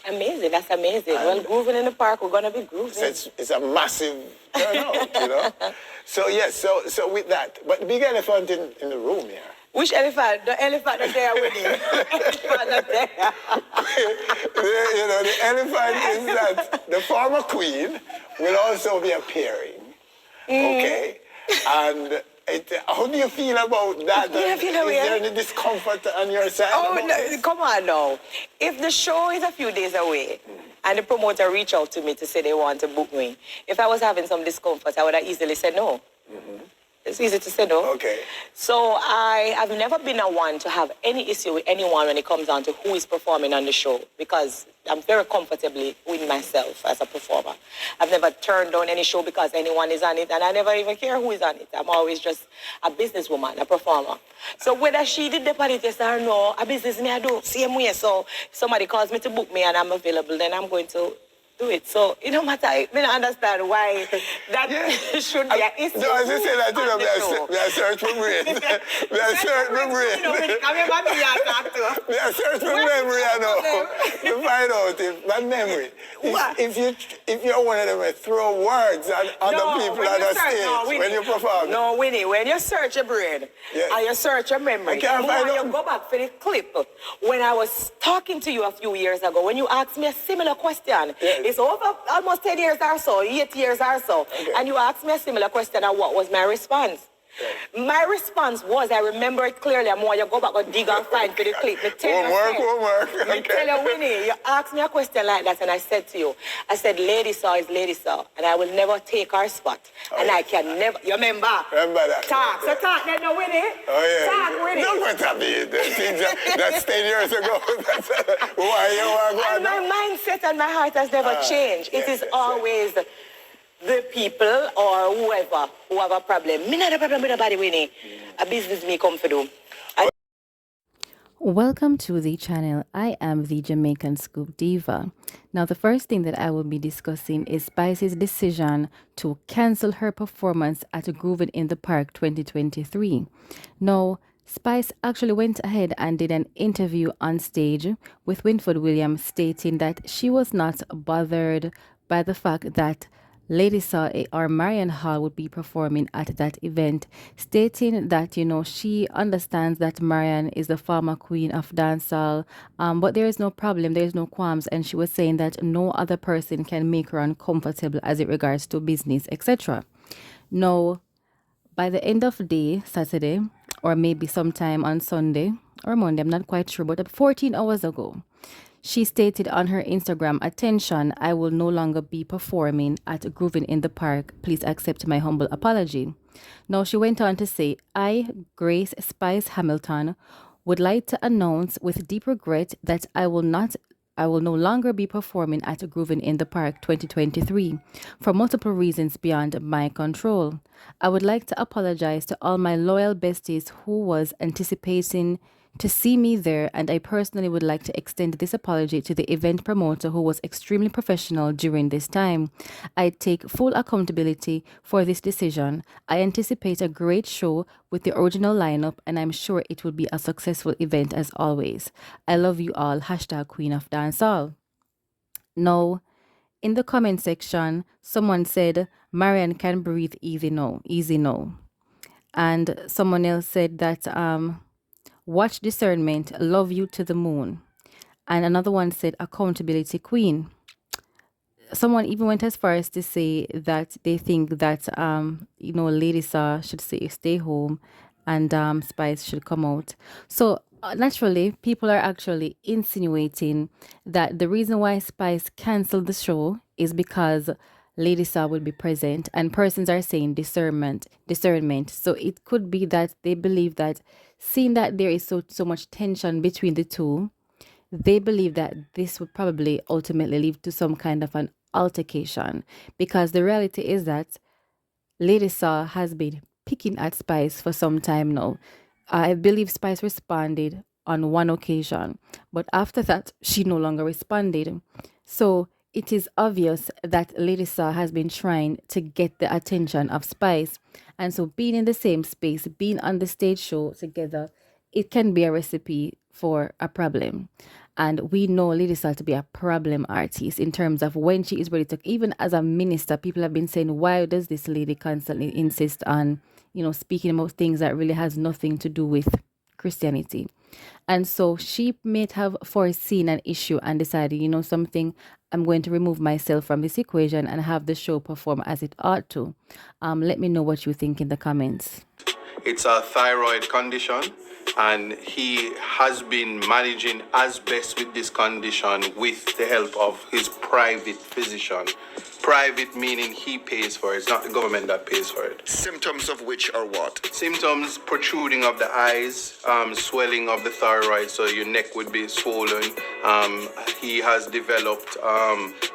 Amazing. That's amazing. Well, grooving in the park, we're going to be grooving. So it's a massive turnout, you know. So yes, so with that, but the big elephant in the room here. Which elephant? The elephant that's there with you. Elephant that's there. You know, the elephant is that the former queen will also be appearing. Okay, and. How do you feel about that? Is there any discomfort on your side? Oh, no, come on now. If the show is a few days away and the promoter reach out to me to say they want to book me, if I was having some discomfort, I would have easily said no. It's easy to say no. Okay. So I have never been a one to have any issue with anyone when it comes down to who is performing on the show, because I'm very comfortably with myself as a performer. I've never turned down any show because anyone is on it, and I never even care who is on it. I'm always just a businesswoman, a performer. So whether she did the party test or no, a business me I do same way. So if somebody calls me to book me and I'm available, then I'm going to do it. So it don't matter. I don't understand why that should be an issue. No, as you say that, you know, we are search for brain. We are search for brain. We are search for memory, I know. To find out if my memory. If you're one of them, throw words at other people on the stage when you perform. No, Winnie, when you search your brain and you search your memory, you go back for the clip. When I was talking to you a few years ago, when you asked me a similar question, it's over almost 10 years or so, 8 years or so. And you asked me a similar question, and what was my response? My response was, I remember it clearly. I'm more you go back and dig and find for the clip. Homework. I tell you, Winnie, you asked me a question like that, and I said to you, I said, Lady Saw is Lady Saw, and I will never take her spot. And I can never, you remember? Remember that. Talk, so talk then, no, Winnie. Talk, Winnie. No, what I mean, that's 10 years ago. And my mindset and my heart has never changed. It is always the people or whoever who have a problem. Me not a problem with nobody, Winnie. A business me come for do. Welcome to the channel. I am the Jamaican Scoop Diva. Now, the first thing that I will be discussing is Spice's decision to cancel her performance at Groovin' in the Park 2023. Now, Spice actually went ahead and did an interview on stage with Winford Williams, stating that she was not bothered by the fact that Lady Saw or Marian Hall would be performing at that event, stating that, you know, she understands that Marian is the former queen of dancehall, but there is no problem, there is no qualms, and she was saying that no other person can make her uncomfortable as it regards to business, etc. Now, by the end of the day, Saturday, or maybe sometime on Sunday or Monday, I'm not quite sure, but 14 hours ago, she stated on her Instagram, "Attention, I will no longer be performing at Groovin' in the Park. Please accept my humble apology." Now, she went on to say, "I, Grace Spice Hamilton, would like to announce with deep regret that I will no longer be performing at Groovin' in the Park 2023 for multiple reasons beyond my control. I would like to apologize to all my loyal besties who was anticipating to see me there, and I personally would like to extend this apology to the event promoter who was extremely professional during this time. I take full accountability for this decision. I anticipate a great show with the original lineup, and I'm sure it will be a successful event as always. I love you all. #Queen of Dancehall." Now, in the comment section, someone said, "Marian can breathe easy now. And someone else said that, "Watch discernment, love you to the moon." And another one said, "Accountability queen." Someone even went as far as to say that they think that, Lady Saw should stay home and Spice should come out. So naturally, people are actually insinuating that the reason why Spice canceled the show is because Lady Saw will be present, and persons are saying discernment. So it could be that they believe that, seeing that there is so much tension between the two, they believe that this would probably ultimately lead to some kind of an altercation, because the reality is that Lady Saw has been picking at Spice for some time now. I believe Spice responded on one occasion, but after that, she no longer responded. So it is obvious that Lady Saw has been trying to get the attention of Spice. And so being in the same space, being on the stage show together, it can be a recipe for a problem. And we know Lady Sal to be a problem artist in terms of when she is ready to, even as a minister, people have been saying, why does this lady constantly insist on, speaking about things that really has nothing to do with Christianity? And so she may have foreseen an issue and decided, something, I'm going to remove myself from this equation and have the show perform as it ought to. Let me know what you think in the comments. It's a thyroid condition, and he has been managing as best with this condition with the help of his private physician. Private meaning he pays for it, it's not the government that pays for it. Symptoms of which are what? Symptoms: protruding of the eyes, swelling of the thyroid, so your neck would be swollen. He has developed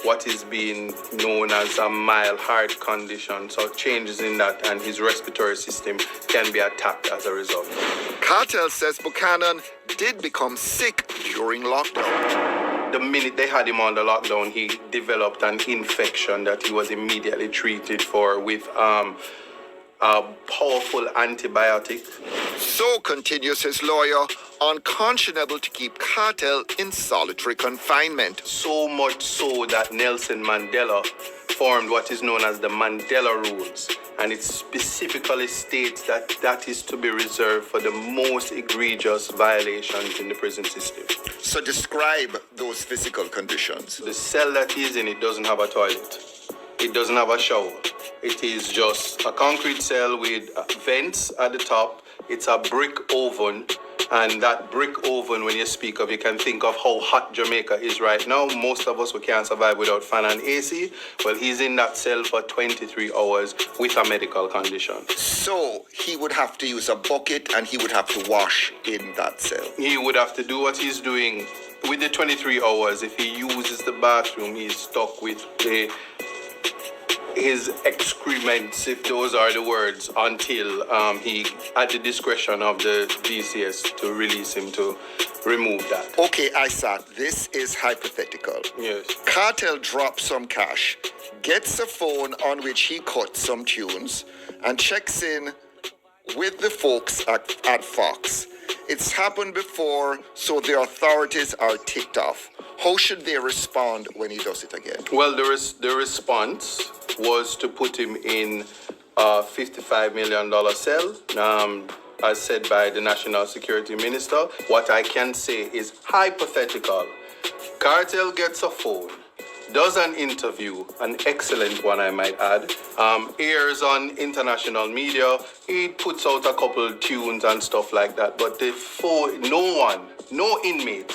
what is being known as a mild heart condition, so changes in that, and his respiratory system can be attacked as a result. Kartel says Buchanan did become sick during lockdown. The minute they had him under lockdown, he developed an infection that he was immediately treated for with a powerful antibiotic. So, continues his lawyer, unconscionable to keep Kartel in solitary confinement. So much so that Nelson Mandela formed what is known as the Mandela Rules, and it specifically states that that is to be reserved for the most egregious violations in the prison system. So describe those physical conditions. The cell that he's in, it doesn't have a toilet. It doesn't have a shower. It is just a concrete cell with vents at the top. It's a brick oven. And that brick oven, when you speak of, you can think of how hot Jamaica is right now. Most of us, we can't survive without fan and AC. Well, he's in that cell for 23 hours with a medical condition. So he would have to use a bucket and he would have to wash in that cell. He would have to do what he's doing with the 23 hours. If he uses the bathroom, he's stuck with his excrements, if those are the words, until he, at the discretion of the DCS, to release him to remove that. Okay, Isaac, this is hypothetical. Yes. Kartel drops some cash, gets a phone on which he cuts some tunes, and checks in with the folks at Fox. It's happened before, so the authorities are ticked off. How should they respond when he does it again? Well, the response was to put him in a $55 million cell, as said by the National Security Minister. What I can say is hypothetical. Kartel gets a phone, does an interview, an excellent one I might add, airs on international media, he puts out a couple tunes and stuff like that, but the phone, no inmate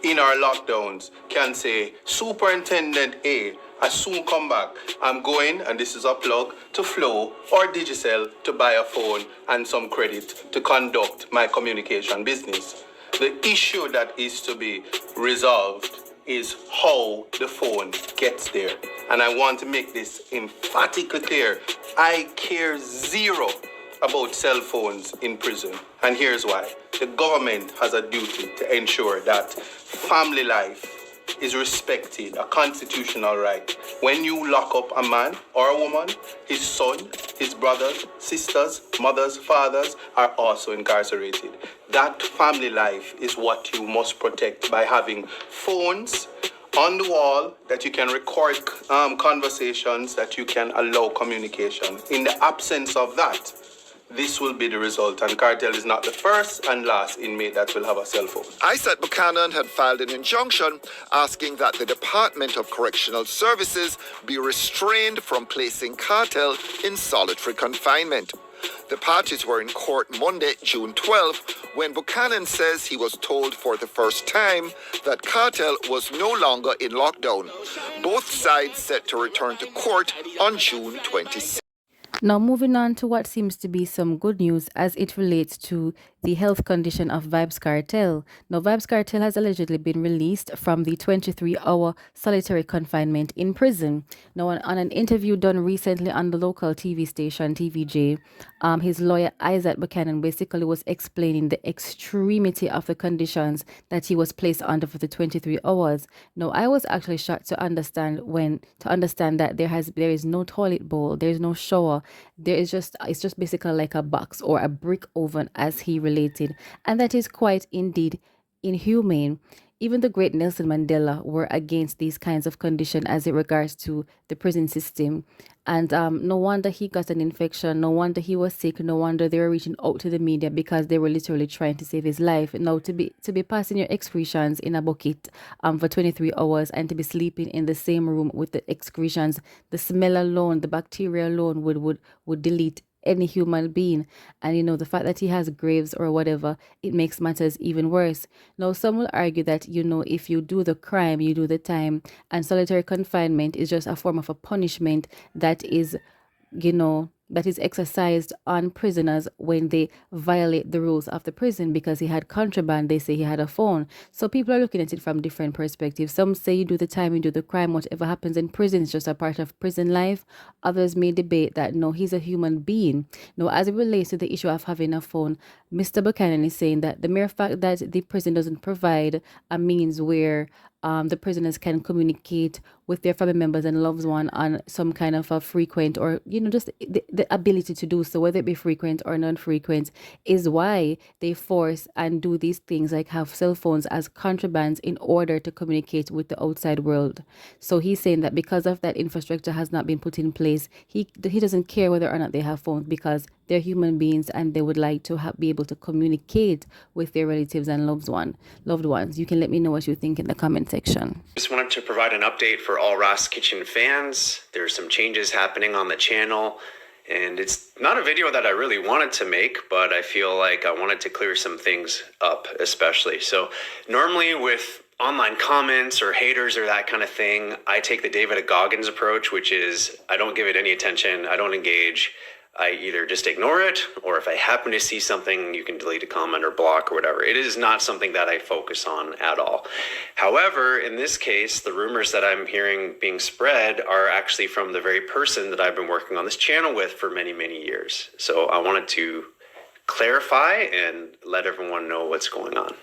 in our lockdowns can say, Superintendent A, I soon come back. I'm going, and this is a plug, to Flow or Digicel to buy a phone and some credit to conduct my communication business. The issue that is to be resolved is how the phone gets there. And I want to make this emphatically clear. I care zero about cell phones in prison. And here's why. The government has a duty to ensure that family life is respected, a constitutional right. When you lock up a man or a woman, his son, his brothers, sisters, mothers, fathers are also incarcerated. That family life is what you must protect by having phones on the wall that you can record conversations, that you can allow communication. In the absence of that, this will be the result, and Kartel is not the first and last inmate that will have a cell phone. Isaac Buchanan had filed an injunction asking that the Department of Correctional Services be restrained from placing Kartel in solitary confinement. The parties were in court Monday, June 12th, when Buchanan says he was told for the first time that Kartel was no longer in lockdown. Both sides set to return to court on June 26th. Now, moving on to what seems to be some good news as it relates to the health condition of Vybz Kartel. Now, Vybz Kartel has allegedly been released from the 23-hour solitary confinement in prison. Now, on an interview done recently on the local TV station, TVJ, his lawyer, Isaac Buchanan, basically was explaining the extremity of the conditions that he was placed under for the 23 hours. Now, I was actually shocked to understand that there is no toilet bowl, there is no shower, it's just basically like a box or a brick oven, as he related, and that is quite indeed inhumane. even the great Nelson Mandela were against these kinds of conditions as it regards to the prison system. And no wonder he got an infection. No wonder he was sick. No wonder they were reaching out to the media because they were literally trying to save his life. Now to be passing your excretions in a bucket for 23 hours and to be sleeping in the same room with the excretions, the smell alone, the bacteria alone would delete any human being. And the fact that he has graves or whatever, it makes matters even worse. Now some will argue that if you do the crime, you do the time, and solitary confinement is just a form of a punishment that is that is exercised on prisoners when they violate the rules of the prison. Because he had contraband, they say he had a phone. So people are looking at it from different perspectives. Some say you do the time, you do the crime, whatever happens in prison is just a part of prison life. Others may debate that no, he's a human being. Now, as it relates to the issue of having a phone, Mr. Buchanan is saying that the mere fact that the prison doesn't provide a means where the prisoners can communicate with their family members and loved one on some kind of a frequent, or just the ability to do so, whether it be frequent or non-frequent, is why they force and do these things like have cell phones as contrabands in order to communicate with the outside world. So he's saying that because of that infrastructure has not been put in place, he doesn't care whether or not they have phones, because they're human beings and they would like to be able to communicate with their relatives and loved ones. You can let me know what you think in the comment section. Just wanted to provide an update for all Ross Kitchen fans. There's some changes happening on the channel, and it's not a video that I really wanted to make, but I feel like I wanted to clear some things up, especially. So normally with online comments or haters or that kind of thing, I take the David Goggins approach, which is I don't give it any attention, I don't engage. I either just ignore it, or if I happen to see something, you can delete a comment or block or whatever. It is not something that I focus on at all. However, in this case, the rumors that I'm hearing being spread are actually from the very person that I've been working on this channel with for many, many years. So I wanted to clarify and let everyone know what's going on.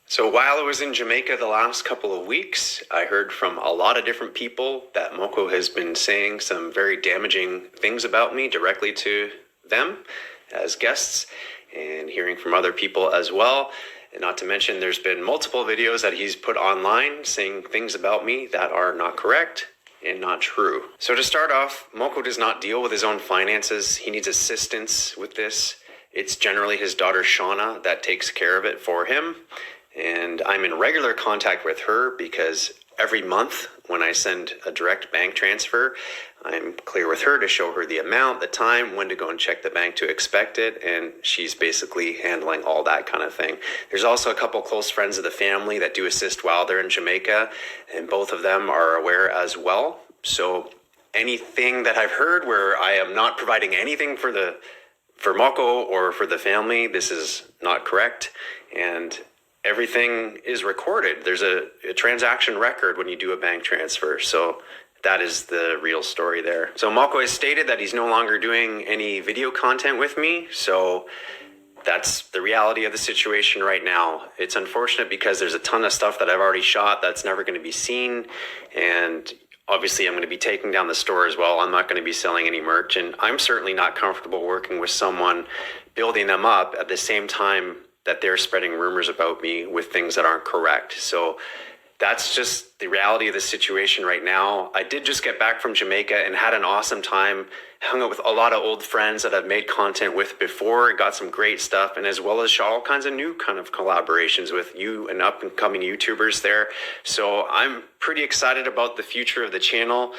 So while I was in Jamaica the last couple of weeks, I heard from a lot of different people that Moko has been saying some very damaging things about me directly to them as guests, and hearing from other people as well. And not to mention, there's been multiple videos that he's put online saying things about me that are not correct and not true. So to start off, Moko does not deal with his own finances. He needs assistance with this. It's generally his daughter Shauna that takes care of it for him. And I'm in regular contact with her because every month when I send a direct bank transfer, I'm clear with her to show her the amount, the time, when to go and check the bank to expect it. And she's basically handling all that kind of thing. There's also a couple close friends of the family that do assist while they're in Jamaica, and both of them are aware as well. So anything that I've heard where I am not providing anything for Moko or for the family, this is not correct. And everything is recorded. There's a transaction record when you do a bank transfer. So that is the real story there. So Moko has stated that he's no longer doing any video content with me. So that's the reality of the situation right now. It's unfortunate because there's a ton of stuff that I've already shot that's never going to be seen. And obviously I'm going to be taking down the store as well. I'm not going to be selling any merch. And I'm certainly not comfortable working with someone, building them up at the same time that they're spreading rumors about me with things that aren't correct. So that's just the reality of the situation right now. I did just get back from Jamaica and had an awesome time. Hung out with a lot of old friends that I've made content with before, got some great stuff, and as well as all kinds of new kind of collaborations with you and up and coming YouTubers there. So I'm pretty excited about the future of the channel.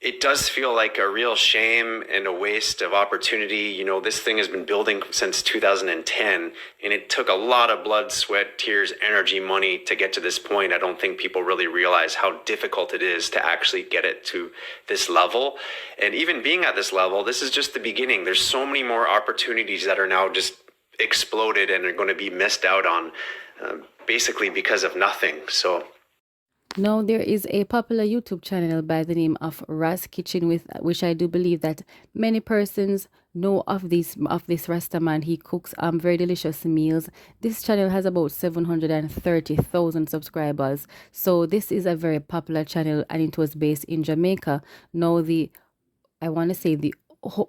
It does feel like a real shame and a waste of opportunity. You know, this thing has been building since 2010, and it took a lot of blood, sweat, tears, energy, money to get to this point. I don't think people really realize how difficult it is to actually get it to this level. And even being at this level, this is just the beginning. There's so many more opportunities that are now just exploded and are going to be missed out on basically because of nothing. So now, there is a popular YouTube channel by the name of Ras Kitchen, which I do believe that many persons know of this Rasta man. He cooks very delicious meals. This channel has about 730,000 subscribers. So this is a very popular channel, and it was based in Jamaica. Now, the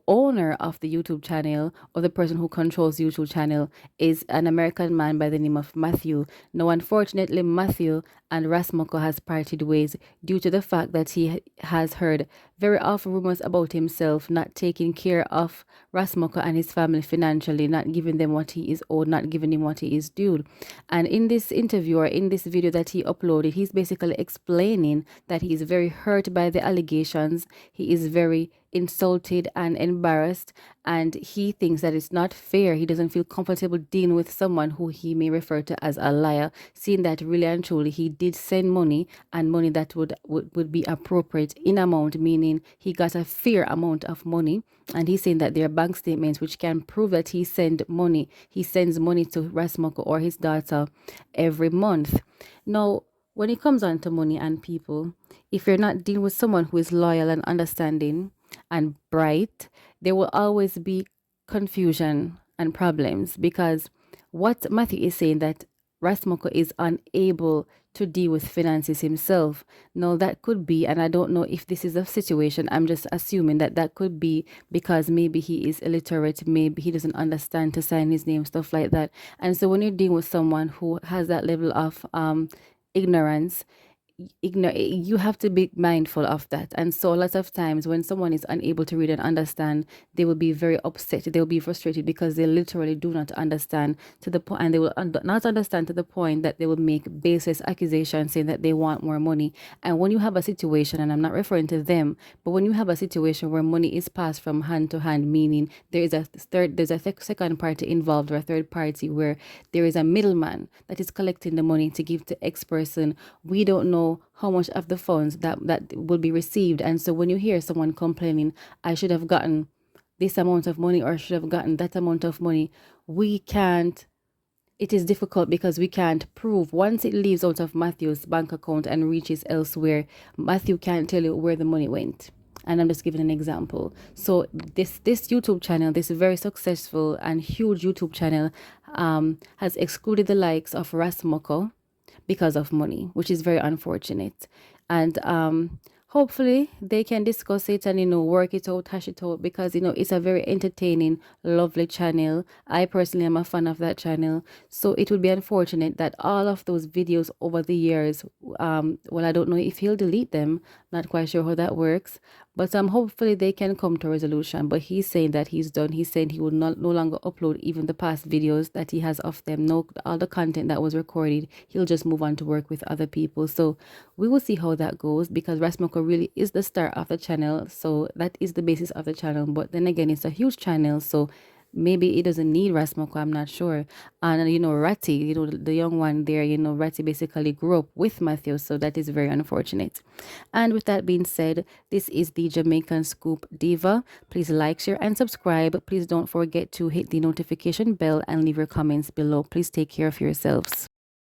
owner of the YouTube channel, or the person who controls YouTube channel, is an American man by the name of Matthew. Now, unfortunately, Matthew and Rasmoko has parted ways due to the fact that he has heard very awful rumors about himself not taking care of Rasmoko and his family financially, not giving them what he is owed, not giving him what he is due. And in this interview or in this video that he uploaded, he's basically explaining that he is very hurt by the allegations. He is very insulted and embarrassed, and he thinks that it's not fair. He doesn't feel comfortable dealing with someone who he may refer to as a liar, seeing that really and truly he did send money, and money that would be appropriate in amount, meaning he got a fair amount of money. And he's saying that there are bank statements which can prove that he sends money to Rasmoko or his daughter every month. Now, when it comes on to money and people, if you're not dealing with someone who is loyal and understanding and bright, there will always be confusion and problems, because what Matthew is saying, that Rasmoko is unable to deal with finances himself. Now, that could be, and I don't know if this is a situation, I'm just assuming that that could be because maybe he is illiterate, maybe he doesn't understand to sign his name, stuff like that. And so when you're dealing with someone who has that level of ignorance, you have to be mindful of that. And so a lot of times when someone is unable to read and understand, they will be very upset, they will be frustrated, because they literally do not understand to the point, and they will not understand to the point that they will make baseless accusations saying that they want more money. And when you have a situation, and I'm not referring to them, but when you have a situation where money is passed from hand to hand, meaning there's a second party involved, or a third party, where there is a middleman that is collecting the money to give to X person, we don't know how much of the funds that will be received. And so when you hear someone complaining, I should have gotten this amount of money or should have gotten that amount of money, it is difficult, because we can't prove. Once it leaves out of Matthew's bank account and reaches elsewhere, Matthew can't tell you where the money went. And I'm just giving an example. So this YouTube channel, this very successful and huge YouTube channel, has excluded the likes of Rasmoko because of money, which is very unfortunate. And hopefully they can discuss it and, work it out, hash it out, because, it's a very entertaining, lovely channel. I personally am a fan of that channel. So it would be unfortunate that all of those videos over the years, well, I don't know if he'll delete them, not quite sure how that works, but hopefully they can come to a resolution. But he's saying that he's done. He's saying he will no longer upload even the past videos that he has of them. No, all the content that was recorded, he'll just move on to work with other people. So we will see how that goes, because Rasmoko really is the star of the channel. So that is the basis of the channel. But then again, it's a huge channel, so maybe it doesn't need Rasmoko, I'm not sure. And Ratty, the young one there, Ratty basically grew up with Matthew, so that is very unfortunate. And with that being said, this is the Jamaican Scoop Diva. Please like, share, and subscribe. Please don't forget to hit the notification bell and leave your comments below. Please take care of yourselves.